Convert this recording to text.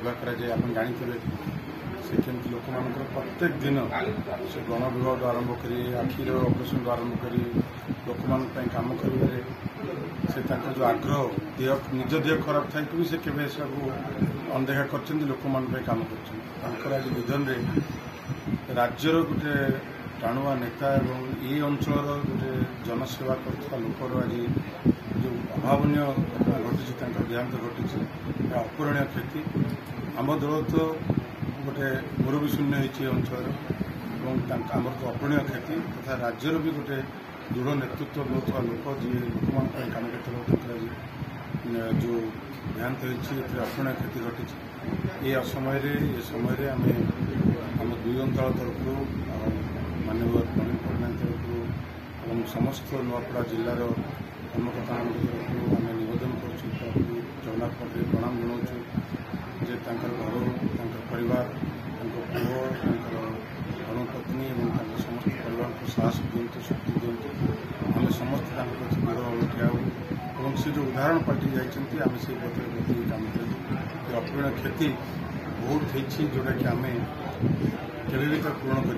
सेवा कराए आप जानी से केमती लोक मान प्रत्येक दिन से गण विभाग आरंभ कर आखिर ऑपरेशन आरंभ कर लोक मान काम कर से जो आग्रह देह निज देह खराब था भी से केवे सब अनदेखा कर लोक मान काम कर आज निधन राज्यर गोटे टाणुआ नेता और ये अंचल गोटे जनसेवा कर लोकर आज जो अभावन घटना घटी देहांत घटी अपूरणीय क्षति आम दल तो गोटे मुरबी शून्य होती अंचल आमर तो अपूरणीय क्षति तथा राज्यर भी गोटे दृढ़ नेतृत्व नौता लोक जी लोक मान काम क्षेत्र जो देहांत होती अपूरणीय क्षति घटी ये समय आम आम दुई अंचल तरफ माननीय नवीन पट्टनायक तरफ और समस्त नुआपड़ा जिलार कर्मकर्ता तरफ आम नवेदन कर जगन्नाथ पार्टी प्रणाम जनाऊँ जे घर परिवार पुओ धर्मपत्नी और समस्त परिवार को साहस दिंतु शक्ति दिंतु आम समस्त दृढ़ ठिया और से जो उदाहरण पार्टी जाइए आम से काम करूँ अपूर्ण क्षति बहुत होती जोटा कि आम केवे भी पूर्ण कर